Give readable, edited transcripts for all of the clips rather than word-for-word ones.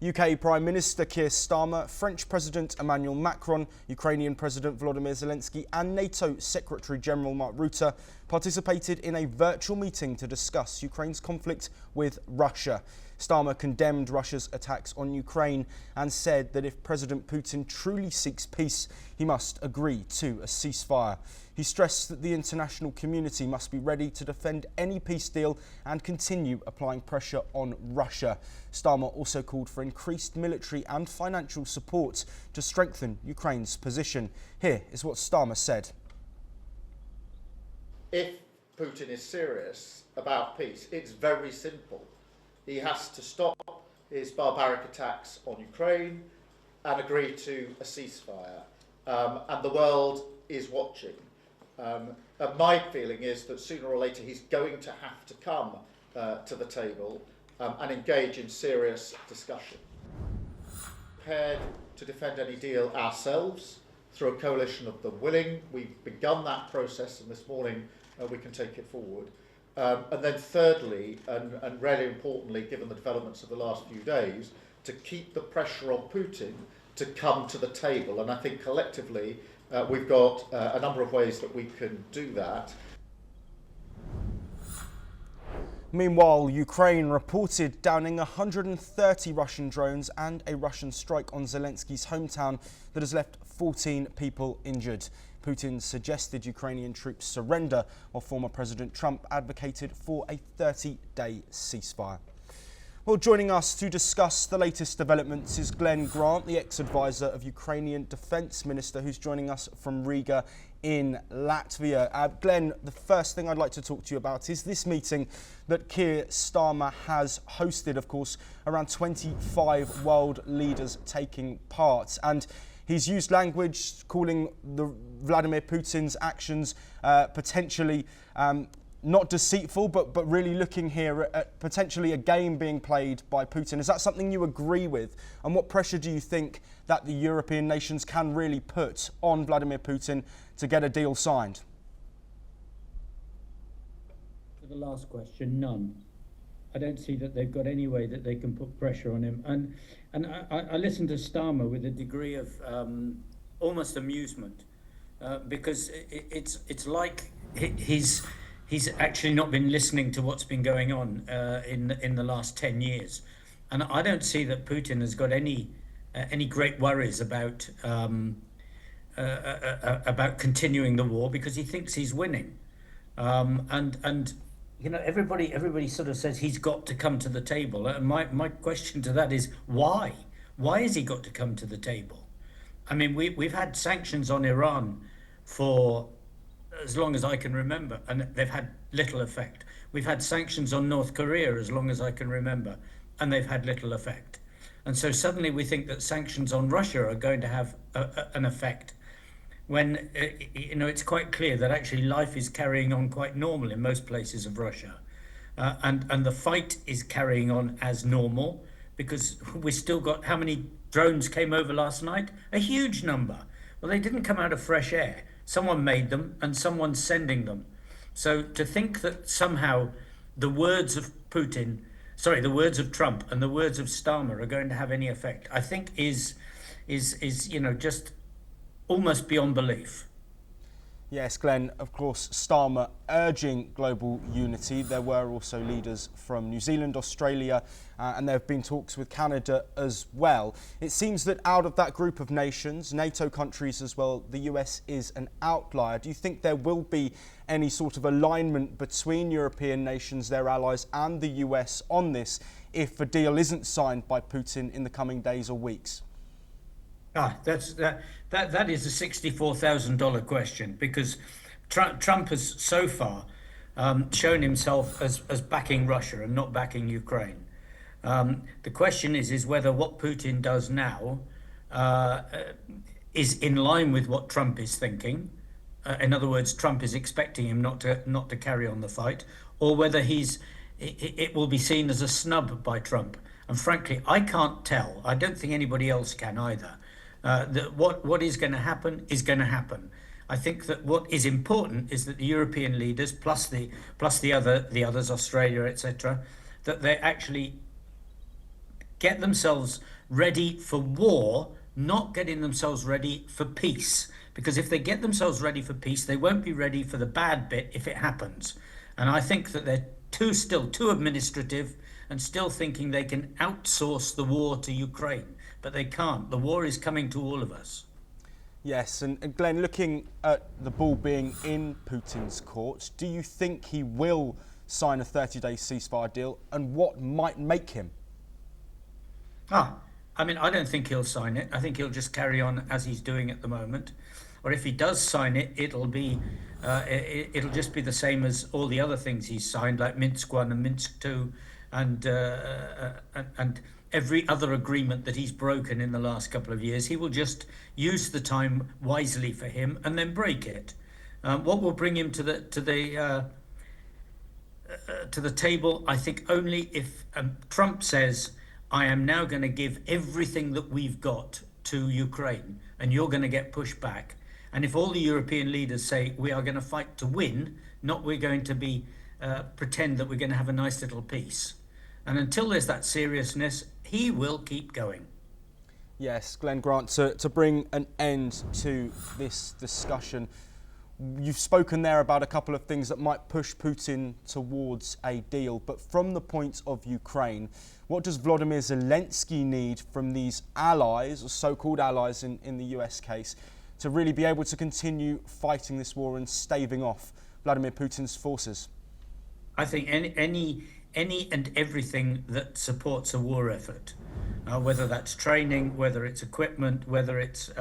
UK Prime Minister Keir Starmer, French President Emmanuel Macron, Ukrainian President Volodymyr Zelensky and NATO Secretary General Mark Rutte participated in a virtual meeting to discuss Ukraine's conflict with Russia. Starmer condemned Russia's attacks on Ukraine and said that if President Putin truly seeks peace, he must agree to a ceasefire. He stressed that the international community must be ready to defend any peace deal and continue applying pressure on Russia. Starmer also called for increased military and financial support to strengthen Ukraine's position. Here is what Starmer said. If Putin is serious about peace, it's very simple. He has to stop his barbaric attacks on Ukraine and agree to a ceasefire. And the world is watching. And my feeling is that sooner or later he's going to have to come to the table and engage in serious discussion. Prepared to defend any deal ourselves through a coalition of the willing. We've begun that process, and this morning we can take it forward. And then thirdly, and really importantly, given the developments of the last few days, to keep the pressure on Putin to come to the table. And I think collectively we've got a number of ways that we can do that. Meanwhile, Ukraine reported downing 130 Russian drones and a Russian strike on Zelensky's hometown that has left 14 people injured. Putin suggested Ukrainian troops surrender, while former President Trump advocated for a 30-day ceasefire. Well, joining us to discuss the latest developments is Glenn Grant, the ex-advisor of Ukrainian Defence Minister, who's joining us from Riga in Latvia. Glenn, the first thing I'd like to talk to you about is this meeting that Keir Starmer has hosted, of course, around 25 world leaders taking part. And he's used language calling Vladimir Putin's actions potentially not deceitful, but really looking here at potentially a game being played by Putin. Is that something you agree with? And what pressure do you think that the European nations can really put on Vladimir Putin to get a deal signed? For the last question, none. I don't see that they've got any way that they can put pressure on him. And I listened to Starmer with a degree of almost amusement because it's like he's actually not been listening to what's been going on in the last 10 years. And I don't see that Putin has got any great worries about continuing the war because he thinks he's winning. And you know, everybody sort of says he's got to come to the table. And my question to that is why? Why has he got to come to the table? I mean, we've had sanctions on Iran for as long as I can remember, and they've had little effect. We've had sanctions on North Korea as long as I can remember, and they've had little effect. And so suddenly we think that sanctions on Russia are going to have an effect when you know, it's quite clear that actually life is carrying on quite normal in most places of Russia. And the fight is carrying on as normal because we still got, how many drones came over last night? A huge number. Well, they didn't come out of fresh air. Someone made them and someone's sending them. So to think that somehow the words of Trump and the words of Starmer are going to have any effect, I think is you know, just almost beyond belief. Yes, Glenn, of course, Starmer urging global unity. There were also leaders from New Zealand, Australia, and there have been talks with Canada as well. It seems that out of that group of nations, NATO countries as well, the US is an outlier. Do you think there will be any sort of alignment between European nations, their allies, and the US on this if a deal isn't signed by Putin in the coming days or weeks? That is a $64,000 question because Trump has so far shown himself as backing Russia and not backing Ukraine. The question is whether what Putin does now is in line with what Trump is thinking. In other words, Trump is expecting him not to carry on the fight, or whether it will be seen as a snub by Trump. And frankly, I can't tell. I don't think anybody else can either. That what is going to happen is going to happen. I think that what is important is that the European leaders, plus the others, Australia, etc., that they actually get themselves ready for war, not getting themselves ready for peace. Because if they get themselves ready for peace, they won't be ready for the bad bit if it happens. And I think that they're still too administrative and still thinking they can outsource the war to Ukraine. But they can't. The war is coming to all of us. Yes, and Glenn, looking at the ball being in Putin's court, do you think he will sign a 30-day ceasefire deal, and what might make him? I mean, I don't think he'll sign it. I think he'll just carry on as he's doing at the moment. Or if he does sign it, it'll just be the same as all the other things he's signed, like Minsk I and Minsk II, and every other agreement that he's broken in the last couple of years. He will just use the time wisely for him and then break it. What will bring him to the table? I think only if Trump says, "I am now going to give everything that we've got to Ukraine, and you're going to get pushed back." And if all the European leaders say, "We are going to fight to win, not we're going to be pretend that we're going to have a nice little peace." And until there's that seriousness, he will keep going. Yes, Glenn Grant, to bring an end to this discussion, you've spoken there about a couple of things that might push Putin towards a deal. But from the point of Ukraine, what does Volodymyr Zelensky need from these allies, or so-called allies in the US case, to really be able to continue fighting this war and staving off Vladimir Putin's forces? I think any and everything that supports a war effort, whether that's training, whether it's equipment, whether it's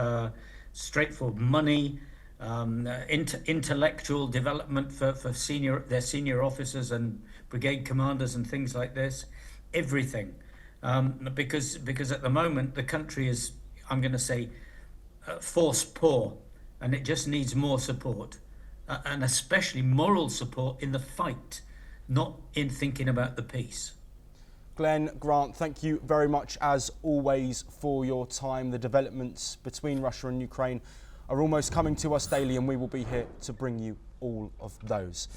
straightforward money, intellectual development for their senior officers and brigade commanders and things like this, everything, because at the moment the country is, I'm going to say, force poor, and it just needs more support, and especially moral support in the fight, not in thinking about the peace. Glenn Grant, thank you very much as always for your time. The developments between Russia and Ukraine are almost coming to us daily, and we will be here to bring you all of those.